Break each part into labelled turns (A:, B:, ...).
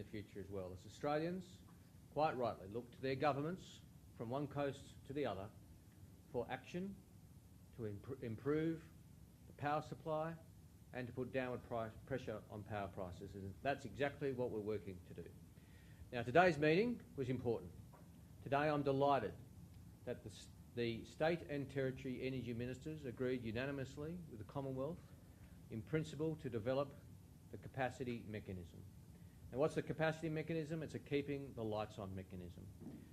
A: the future as well, as Australians, quite rightly, look to their governments from one coast to the other for action to improve the power supply and to put downward pressure on power prices. And that's exactly what we're working to do. Now, today's meeting was important. Today I'm delighted that the state and territory energy ministers agreed unanimously with the Commonwealth in principle to develop the capacity mechanism. And what's the capacity mechanism? It's a keeping the lights on mechanism.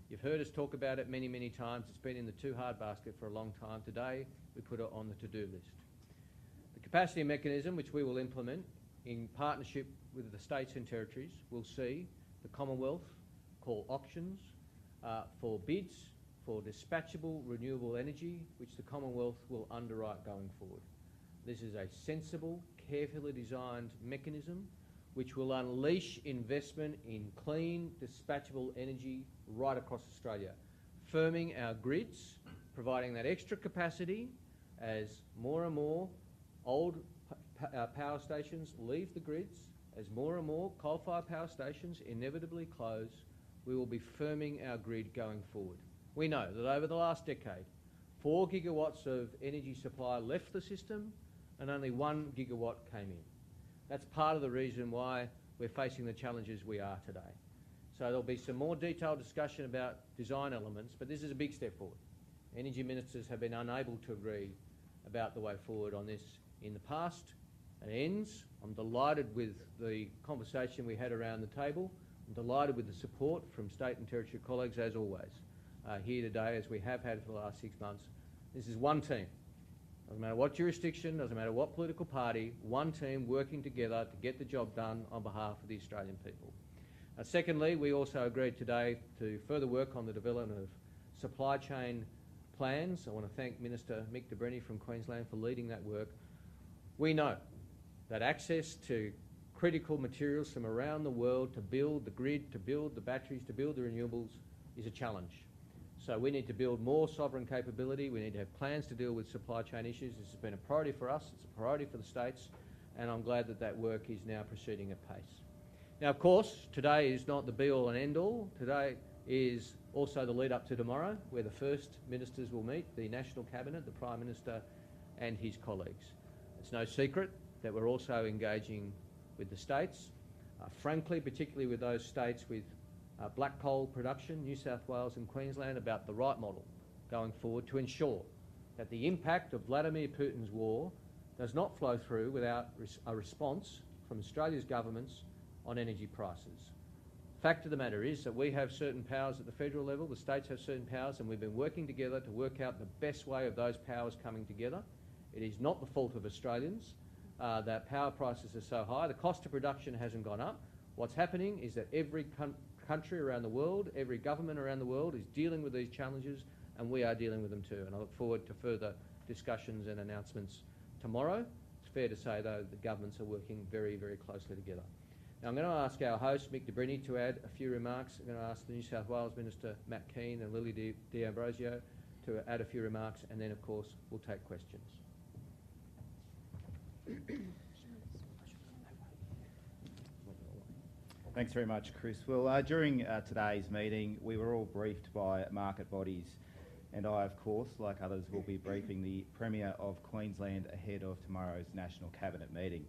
A: You've heard us talk about it many, many times. It's been in the too hard basket for a long time. Today we put it on the to-do list. The capacity mechanism, which we will implement in partnership with the states and territories, will see the Commonwealth call auctions for bids for dispatchable renewable energy, which the Commonwealth will underwrite going forward. This is a sensible, carefully designed mechanism which will unleash investment in clean, dispatchable energy right across Australia, firming our grids, providing that extra capacity as more and more old power stations leave the grids, as more and more coal-fired power stations inevitably close. We will be firming our grid going forward. We know that over the last decade, 4 gigawatts of energy supply left the system and only 1 gigawatt came in. That's part of the reason why we're facing the challenges we are today. So there'll be some more detailed discussion about design elements, but this is a big step forward. Energy ministers have been unable to agree about the way forward on this in the past. It ends. I'm delighted with the conversation we had around the table. I'm delighted with the support from state and territory colleagues, as always, here today, as we have had for the last 6 months. This is one team. Doesn't matter what jurisdiction, doesn't matter what political party, one team working together to get the job done on behalf of the Australian people. Secondly, we also agreed today to further work on the development of supply chain plans. I want to thank Minister Mick de Brenni from Queensland for leading that work. We know that access to critical materials from around the world to build the grid, to build the batteries, to build the renewables is a challenge. So we need to build more sovereign capability. We need to have plans to deal with supply chain issues. This has been a priority for us. It's a priority for the states, and I'm glad that that work is now proceeding at pace. Now, of course, today is not the be-all and end-all. Today is also the lead-up to tomorrow, where the first ministers will meet, the National Cabinet, the Prime Minister and his colleagues. It's no secret that we're also engaging with the states, frankly, particularly with those states with black coal production, New South Wales and Queensland, about the right model going forward to ensure that the impact of Vladimir Putin's war does not flow through without a response from Australia's governments on energy prices. Fact of the matter is that we have certain powers at the federal level, the states have certain powers, and we've been working together to work out the best way of those powers coming together. It is not the fault of Australians that power prices are so high. The cost of production hasn't gone up. What's happening is that every country around the world, every government around the world is dealing with these challenges, and we are dealing with them too. And I look forward to further discussions and announcements tomorrow. It's fair to say, though, the governments are working very, very closely together. Now, I'm going to ask our host, Mick de Brenni, to add a few remarks. I'm going to ask the New South Wales Minister, Matt Keane, and Lily D'Ambrosio to add a few remarks, and then, of course, we'll take questions.
B: Thanks very much, Chris. Well, during today's meeting, we were all briefed by market bodies, and I, of course, like others, will be briefing the Premier of Queensland ahead of tomorrow's National Cabinet meeting.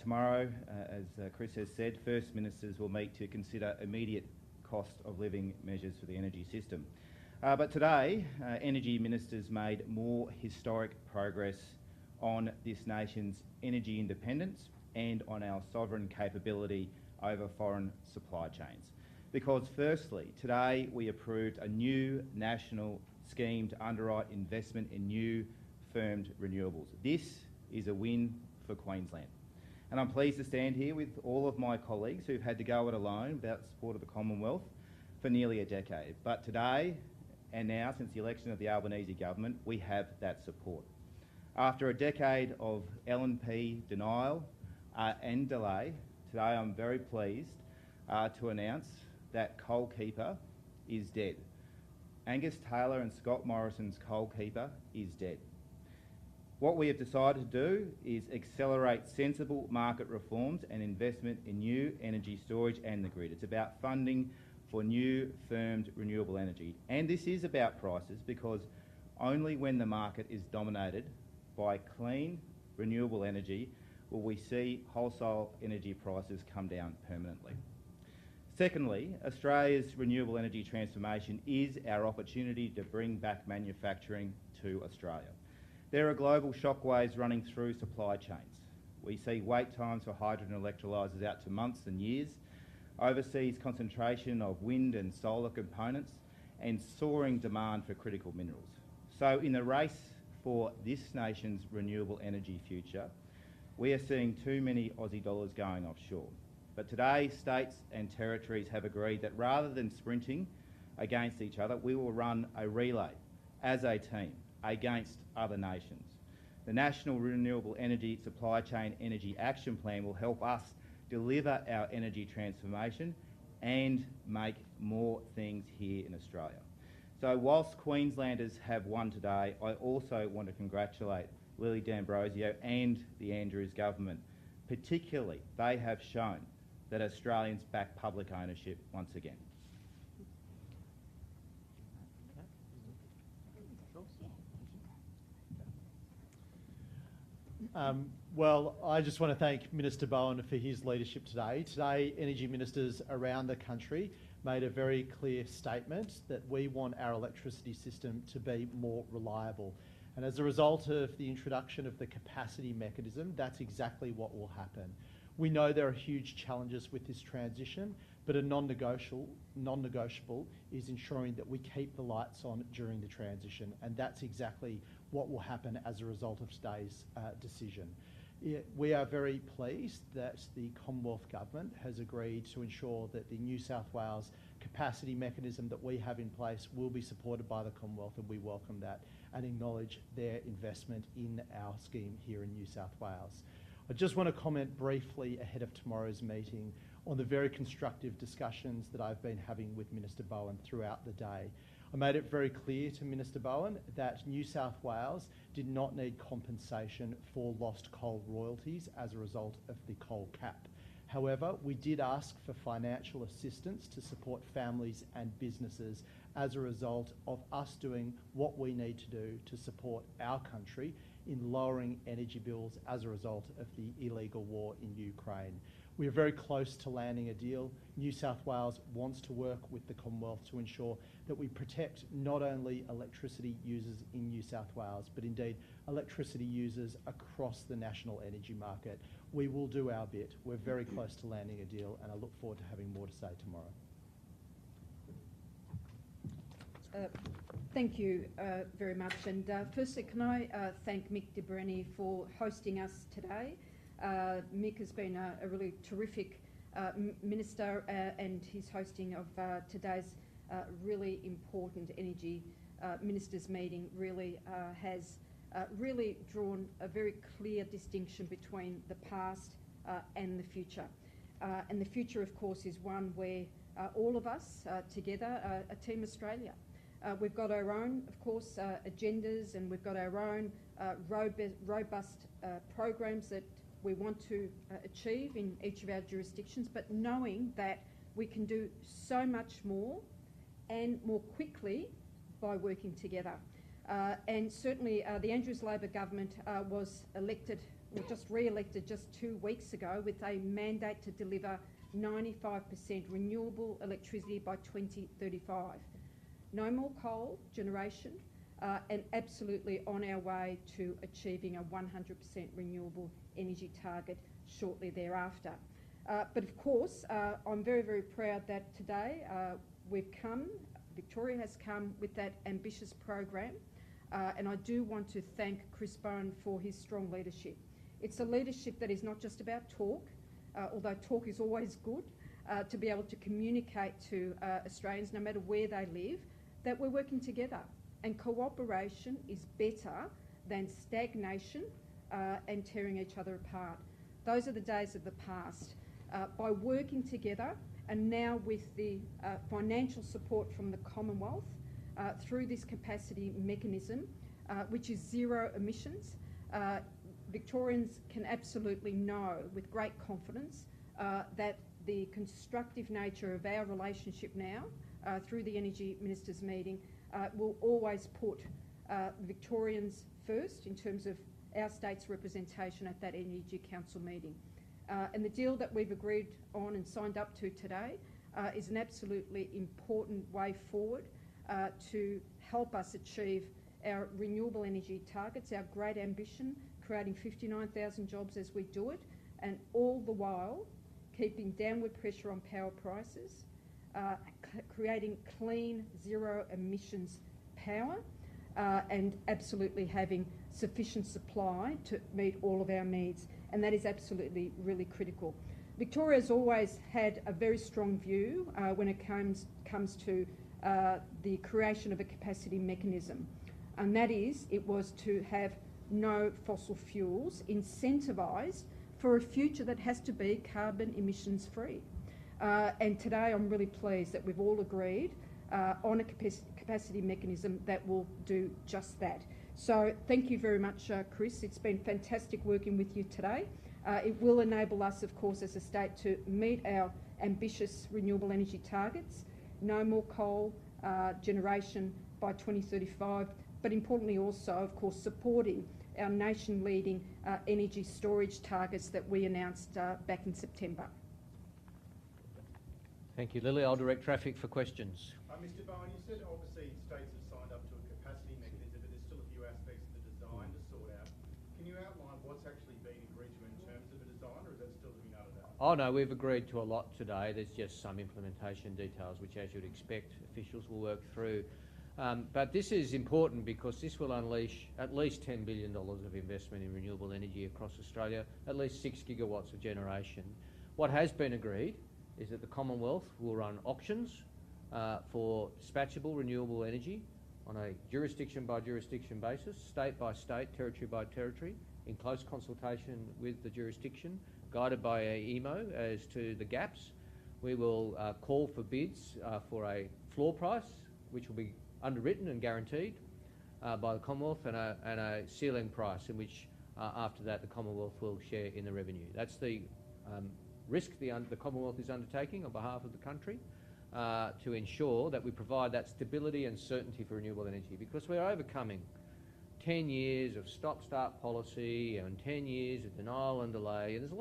B: Tomorrow, as Chris has said, First Ministers will meet to consider immediate cost of living measures for the energy system. But today, Energy Ministers made more historic progress on this nation's energy independence and on our sovereign capability over foreign supply chains. Because firstly, today we approved a new national scheme to underwrite investment in new firmed renewables. This is a win for Queensland. And I'm pleased to stand here with all of my colleagues who've had to go it alone without the support of the Commonwealth for nearly a decade. But today, and now since the election of the Albanese government, we have that support. After a decade of L&P denial and delay, today I'm very pleased to announce that Coalkeeper is dead. Angus Taylor and Scott Morrison's Coalkeeper is dead. What we have decided to do is accelerate sensible market reforms and investment in new energy storage and the grid. It's about funding for new firmed renewable energy. And this is about prices, because only when the market is dominated by clean renewable energy will we see wholesale energy prices come down permanently. Secondly, Australia's renewable energy transformation is our opportunity to bring back manufacturing to Australia. There are global shockwaves running through supply chains. We see wait times for hydrogen electrolyzers out to months and years, overseas concentration of wind and solar components, and soaring demand for critical minerals. So in the race for this nation's renewable energy future, we are seeing too many Aussie dollars going offshore. But today, states and territories have agreed that rather than sprinting against each other, we will run a relay as a team against other nations. The National Renewable Energy Supply Chain Energy Action Plan will help us deliver our energy transformation and make more things here in Australia. So whilst Queenslanders have won today, I also want to congratulate Lily D'Ambrosio and the Andrews government. Particularly, they have shown that Australians back public ownership once again.
C: Well, I just want to thank Minister Bowen for his leadership today. Today, energy ministers around the country made a very clear statement that we want our electricity system to be more reliable. And as a result of the introduction of the capacity mechanism, that's exactly what will happen. We know there are huge challenges with this transition, but a non-negotiable is ensuring that we keep the lights on during the transition, and that's exactly what will happen as a result of today's decision. We are very pleased that the Commonwealth Government has agreed to ensure that the New South Wales capacity mechanism that we have in place will be supported by the Commonwealth, and we welcome that and acknowledge their investment in our scheme here in New South Wales. I just want to comment briefly ahead of tomorrow's meeting on the very constructive discussions that I've been having with Minister Bowen throughout the day. I made it very clear to Minister Bowen that New South Wales did not need compensation for lost coal royalties as a result of the coal cap. However, we did ask for financial assistance to support families and businesses as a result of us doing what we need to do to support our country in lowering energy bills as a result of the illegal war in Ukraine. We are very close to landing a deal. New South Wales wants to work with the Commonwealth to ensure that we protect not only electricity users in New South Wales, but indeed electricity users across the national energy market. We will do our bit. We're very close to landing a deal, and I look forward to having more to say tomorrow.
D: Thank you very much. And firstly, can I thank Mick de Brenni for hosting us today. Mick has been a really terrific minister, and his hosting of today's really important energy ministers meeting really has really drawn a very clear distinction between the past and the future. And the future, of course, is one where all of us together are Team Australia. We've got our own, of course, agendas, and we've got our own robust programs that we want to achieve in each of our jurisdictions, but knowing that we can do so much more and more quickly by working together. And certainly the Andrews Labor government was elected, or just re-elected just 2 weeks ago, with a mandate to deliver 95% renewable electricity by 2035. No more coal generation, and absolutely on our way to achieving a 100% renewable energy target shortly thereafter. But of course, I'm very, very proud that today Victoria has come with that ambitious program, and I do want to thank Chris Bowen for his strong leadership. It's a leadership that is not just about talk, although talk is always good, to be able to communicate to Australians, no matter where they live, that we're working together. And cooperation is better than stagnation and tearing each other apart. Those are the days of the past. By working together, and now with the financial support from the Commonwealth through this capacity mechanism, which is zero emissions, Victorians can absolutely know with great confidence that the constructive nature of our relationship now through the Energy Ministers meeting will always put Victorians first in terms of our state's representation at that Energy Council meeting. And the deal that we've agreed on and signed up to today is an absolutely important way forward to help us achieve our renewable energy targets, our great ambition, creating 59,000 jobs as we do it, and all the while keeping downward pressure on power prices, creating clean, zero emissions power, and absolutely having sufficient supply to meet all of our needs. And that is absolutely really critical. Victoria has always had a very strong view when it comes to the creation of a capacity mechanism, and that is it was to have no fossil fuels incentivised for a future that has to be carbon emissions free. And today I'm really pleased that we've all agreed on a capacity mechanism that will do just that. So thank you very much, Chris. It's been fantastic working with you today. It will enable us, of course, as a state to meet our ambitious renewable energy targets, no more coal generation by 2035, but importantly also, of course, supporting our nation-leading energy storage targets that we announced back in September.
A: Thank you, Lily. I'll direct traffic for questions.
E: Mr. Bowen, you said obviously states have signed up to a capacity mechanism, but there's still a few aspects of the design to sort out. Can you outline what's actually been agreed to in terms of a design, or is that still to be noted out?
A: Oh no, we've agreed to a lot today. There's just some implementation details which, as you'd expect, officials will work through. But this is important because this will unleash at least $10 billion of investment in renewable energy across Australia, at least 6 gigawatts of generation. What has been agreed is that the Commonwealth will run auctions for dispatchable renewable energy on a jurisdiction-by-jurisdiction basis, state by state, territory by territory, in close consultation with the jurisdiction, guided by a EMO as to the gaps. We will call for bids for a floor price, which will be underwritten and guaranteed by the Commonwealth, and a ceiling price in which, after that, the Commonwealth will share in the revenue. That's the risk the Commonwealth is undertaking on behalf of the country to ensure that we provide that stability and certainty for renewable energy, because we're overcoming 10 years of stop-start policy and 10 years of denial and delay, and there's a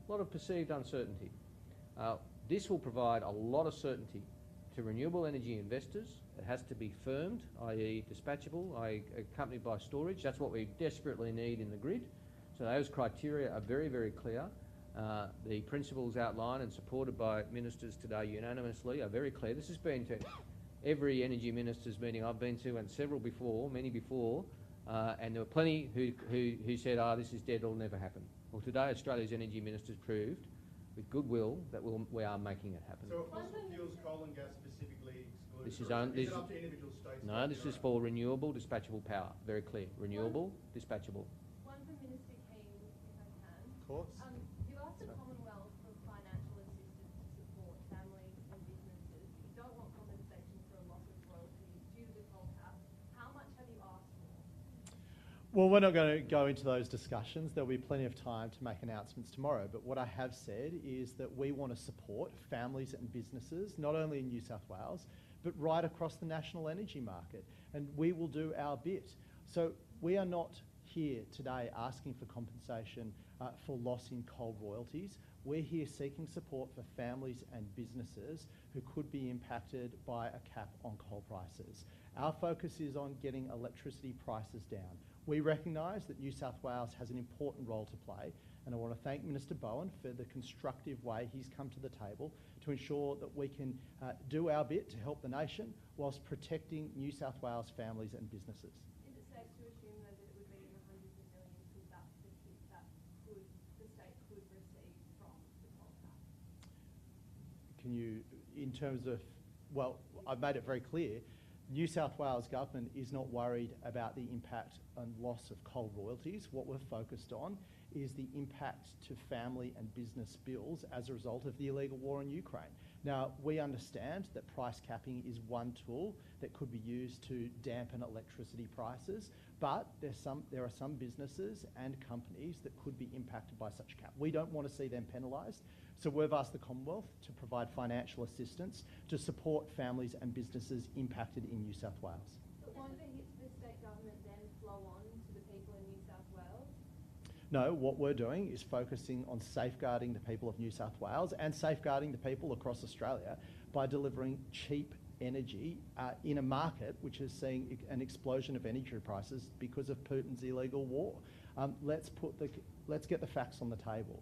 A: lot of perceived uncertainty. This will provide a lot of certainty to renewable energy investors. It has to be firmed, i.e. dispatchable, i.e. accompanied by storage. That's what we desperately need in the grid. So those criteria are very, very clear. The principles outlined and supported by ministers today unanimously are very clear. This has been to every energy ministers meeting I've been to, and several before, many before, and there were plenty who said, this is dead, it'll never happen. Well, today Australia's energy ministers proved with goodwill that we are making it happen.
E: So are fossil fuels, coal and gas specifically excluded?
A: This is
E: it up to individual states?
A: No, this is for renewable dispatchable power. Very clear. Renewable, dispatchable.
F: One for Minister King, if I can.
C: Of course.
F: You asked the Commonwealth for financial assistance to support families and businesses. You don't want compensation for a loss of royalties due to the coal cap. How much have you asked for?
C: Well, we're not going to go into those discussions. There'll be plenty of time to make announcements tomorrow. But what I have said is that we want to support families and businesses, not only in New South Wales, but right across the national energy market. And we will do our bit. So we are not here today asking for compensation for loss in coal royalties. We're here seeking support for families and businesses who could be impacted by a cap on coal prices. Our focus is on getting electricity prices down. We recognise that New South Wales has an important role to play, and I want to thank Minister Bowen for the constructive way he's come to the table to ensure that we can do our bit to help the nation whilst protecting New South Wales families and businesses.
F: Is it safe to assume though that it would be in the hundreds of millions because that's the hit that the state could receive from the coal cap?
C: Can you, in terms of, well, I've made it very clear, New South Wales government is not worried about the impact and loss of coal royalties. What we're focused on is the impact to family and business bills as a result of the illegal war in Ukraine. Now, we understand that price capping is one tool that could be used to dampen electricity prices, but there are some businesses and companies that could be impacted by such cap. We don't want to see them penalised, so we've asked the Commonwealth to provide financial assistance to support families and businesses impacted in New South Wales.
F: But won't the hits to the state government then flow on to the people in New South Wales?
C: No, what we're doing is focusing on safeguarding the people of New South Wales and safeguarding the people across Australia by delivering cheap energy in a market which is seeing an explosion of energy prices because of Putin's illegal war. Let's get the facts on the table.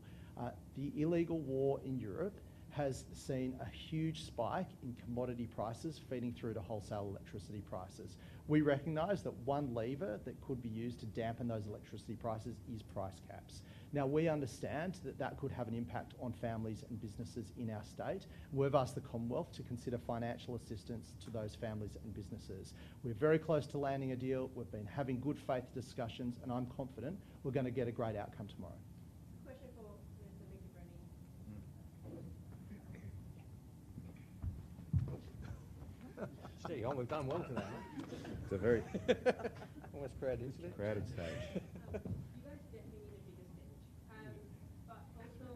C: The illegal war in Europe has seen a huge spike in commodity prices feeding through to wholesale electricity prices. We recognise that one lever that could be used to dampen those electricity prices is price caps. Now, we understand that that could have an impact on families and businesses in our state. We've asked the Commonwealth to consider financial assistance to those families and businesses. We're very close to landing a deal. We've been having good faith discussions, and I'm confident we're going to get a great outcome tomorrow.
F: Question for Mr. Mick Brenny.
A: Gee, oh, we've done well today, huh?
B: It's a very
A: Almost crowded into it.
B: crowded stage.
F: You guys definitely need a bigger stage. But also,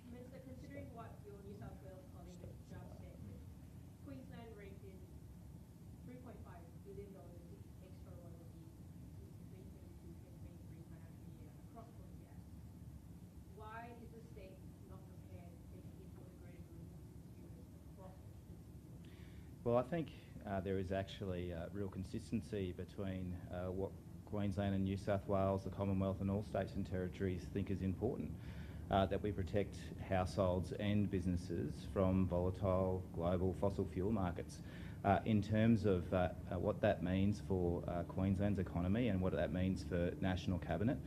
F: Minister, considering what your New South Wales colleague has just said, Queensland raked in $3.5 billion extra royalties in 2022-2023 financial year across both years. Why is the state not prepared to take a hit for the greater consumers across the system?
B: Well, I think there is actually real consistency between what Queensland and New South Wales, the Commonwealth and all states and territories think is important, that we protect households and businesses from volatile global fossil fuel markets. In terms of what that means for Queensland's economy and what that means for National Cabinet,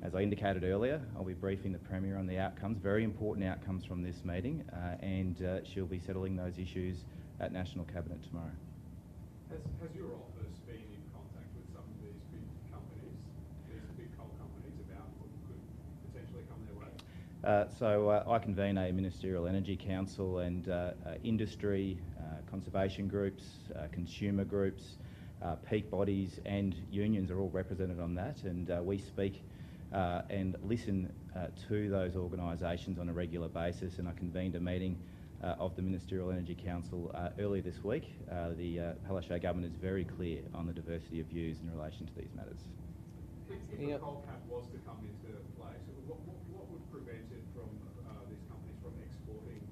B: as I indicated earlier, I'll be briefing the Premier on the outcomes, very important outcomes from this meeting, and she'll be settling those issues at National Cabinet tomorrow.
G: Has your office been in contact with some of these big companies, these big coal companies, about what could potentially come their way?
B: So I convene a Ministerial Energy Council, and industry, conservation groups, consumer groups, peak bodies and unions are all represented on that, and we speak and listen to those organisations on a regular basis, and I convened a meeting of the Ministerial Energy Council earlier this week. The Palaszczuk government is very clear on the diversity of views in relation to these matters.
G: If a coal cap was to come into place, what would prevent it from these companies from exporting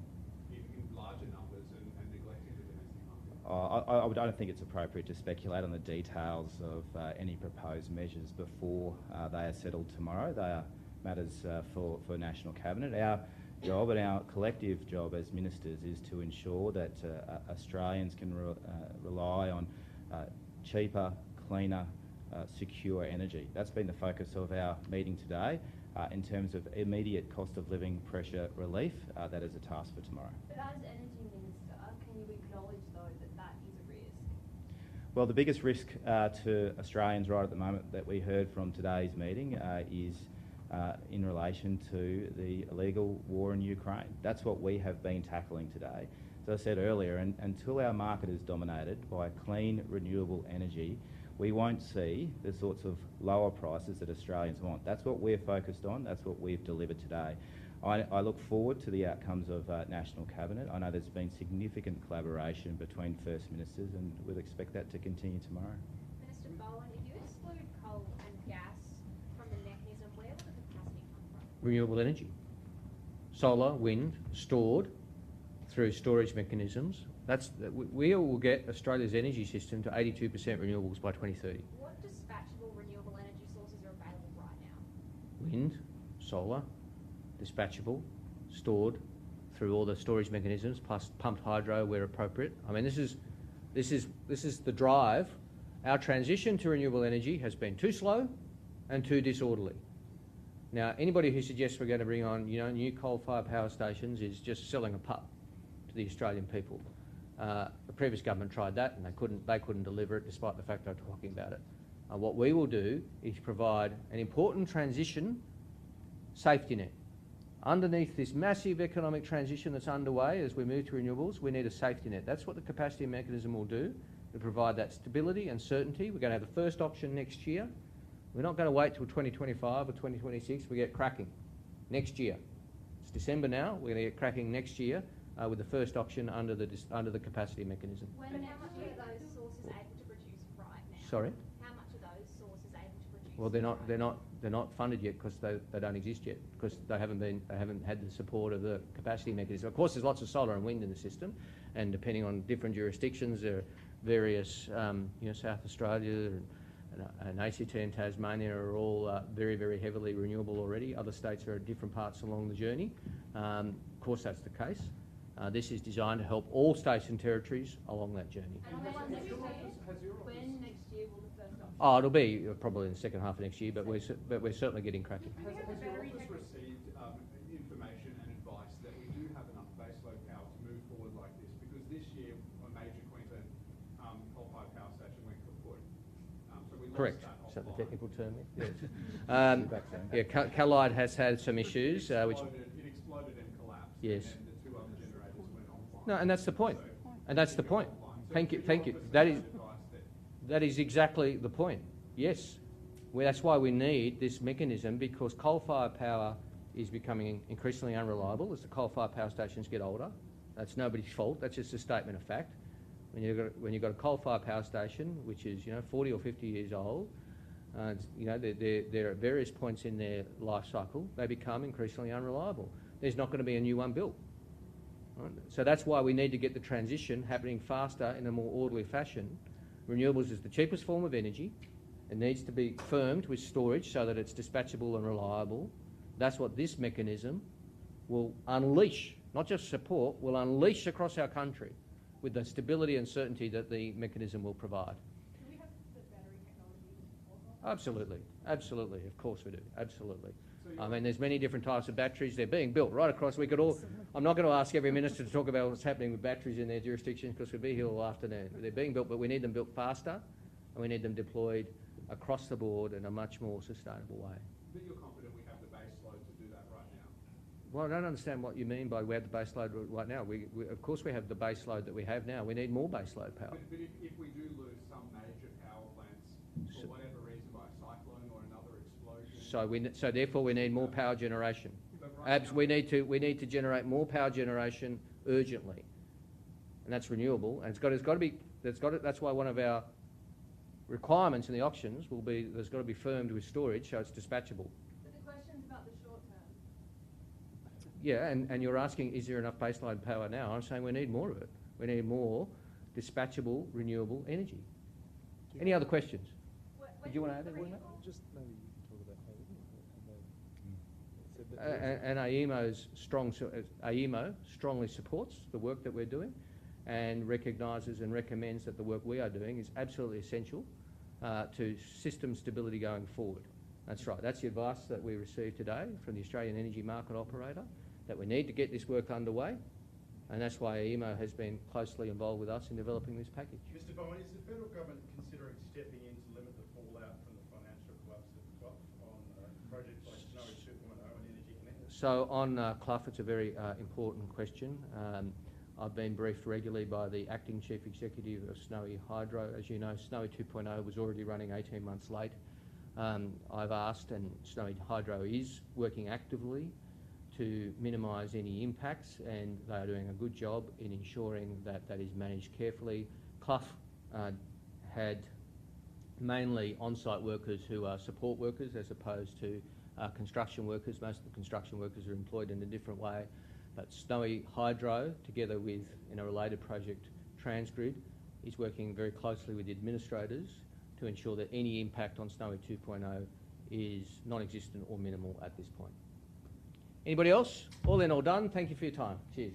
G: in larger numbers and neglecting the domestic market?
B: I don't think it's appropriate to speculate on the details of any proposed measures before they are settled tomorrow. They are matters for National Cabinet. Our job and our collective job as ministers is to ensure that Australians can rely on cheaper, cleaner, secure energy. That's been the focus of our meeting today. In terms of immediate cost of living pressure relief, that is a task for tomorrow.
F: But as Energy Minister, can you acknowledge though that is a risk?
B: Well, the biggest risk to Australians right at the moment that we heard from today's meeting is in relation to the illegal war in Ukraine. That's what we have been tackling today. As I said earlier, until our market is dominated by clean, renewable energy, we won't see the sorts of lower prices that Australians want. That's what we're focused on. That's what we've delivered today. I look forward to the outcomes of National Cabinet. I know there's been significant collaboration between First Ministers, and we'll expect that to continue tomorrow.
F: Minister Bowen, if you exclude coal and gas from the mechanism, where will the capacity come from?
A: Renewable energy. Solar, wind, stored through storage mechanisms. We will get Australia's energy system to 82% renewables by 2030.
F: What dispatchable renewable energy sources are available right now?
A: Wind, solar, dispatchable, stored through all the storage mechanisms, plus pumped hydro where appropriate. I mean, this is the drive. Our transition to renewable energy has been too slow and too disorderly. Now, anybody who suggests we're going to bring on, new coal-fired power stations is just selling a pup to the Australian people. The previous government tried that, and they couldn't deliver it, despite the fact they were talking about it. What we will do is provide an important transition safety net. underneath this massive economic transition that's underway as we move to renewables, we need a safety net. That's what the capacity mechanism will do, to provide that stability and certainty. We're going to have the first auction next year. We're not going to wait till 2025 or 2026. We get cracking next year. It's December now. We're going to get cracking next year with the first auction under the capacity mechanism.
F: When and how much are those sources able to produce right now?
A: Sorry?
F: How much are those sources able to produce?
A: Well, they're not funded yet because they don't exist yet, because they haven't had the support of the capacity mechanism. Of course, there's lots of solar and wind in the system, and depending on different jurisdictions, there are various, South Australia and ACT and Tasmania are all very, very heavily renewable already. Other states are at different parts along the journey. Of course, that's the case. This is designed to help all states and territories along that journey.
F: And when next year will the first auction?
A: Oh, it'll be probably in the second half of next year, but we're certainly getting cracking.
G: Has your office received information and advice that we do have enough baseload power to move forward like this? Because this year a major Queensland coal-fired power station went kaput. So we lost
A: Correct.
G: that
A: Is that the
G: offline.
A: technical term? Yes. Callide has had some issues, which
G: It exploded and collapsed.
A: Yes.
G: And then the two other generators went offline.
A: no, and that's the point.
G: So-
A: And that's the point.
G: So
A: Thank you.
G: your
A: Thank you.
G: office
A: That
G: has
A: is.
G: advice that
A: That is exactly the point. Yes. That's why we need this mechanism, because coal-fired power is becoming increasingly unreliable as the coal-fired power stations get older. That's nobody's fault. That's just a statement of fact. When you've got a coal-fired power station which is 40 or 50 years old, they're at various points in their life cycle, they become increasingly unreliable. There's not going to be a new one built. Right? So that's why we need to get the transition happening faster in a more orderly fashion. Renewables is the cheapest form of energy. It needs to be firmed with storage so that it's dispatchable and reliable. That's what this mechanism will unleash, not just support, will unleash across our country with the stability and certainty that the mechanism will provide.
F: Do we have the battery technology to support that?
A: Absolutely. Absolutely. Of course we do. Absolutely. I mean, there's many different types of batteries. They're being built right across. I'm not going to ask every minister to talk about what's happening with batteries in their jurisdictions because we'll be here all afternoon. They're being built, but we need them built faster and we need them deployed across the board in a much more sustainable way.
G: But you're confident we have the base load to do that right now?
A: Well, I don't understand what you mean by we have the base load right now. Of course we have the base load that we have now. We need more base load power.
G: But if we do lose some major power plants for whatever reason, by a cyclone or another explosion...
A: So therefore we need more power generation.
G: But right now-
A: We need to generate more power generation urgently, and that's renewable. And that's why one of our requirements in the auctions will be there's got to be firmed with storage so it's dispatchable.
F: But the question's about the short term.
A: Yeah, and you're asking is there enough baseload power now? I'm saying we need more of it. We need more dispatchable renewable energy. Any other questions? Did you want to add anything?
H: Just maybe talk about
A: And AEMO strongly supports the work that we're doing and recognises and recommends that the work we are doing is absolutely essential to system stability going forward. That's right. That's the advice that we received today from the Australian Energy Market Operator, that we need to get this work underway, and that's why AEMO has been closely involved with us in developing this package.
E: Mr Bowen, is the federal government considering stepping in to limit the fallout from the financial collapse of Clough on projects like Snowy 2.0 and Energy Connect?
A: So on Clough, it's a very important question. I've been briefed regularly by the Acting Chief Executive of Snowy Hydro. As you know, Snowy 2.0 was already running 18 months late. I've asked, and Snowy Hydro is working actively to minimise any impacts, and they are doing a good job in ensuring that that is managed carefully. Clough had mainly on-site workers who are support workers as opposed to construction workers. Most of the construction workers are employed in a different way. But Snowy Hydro, together with, in a related project, Transgrid, is working very closely with the administrators to ensure that any impact on Snowy 2.0 is non-existent or minimal at this point. Anybody else? All in, all done. Thank you for your time. Cheers.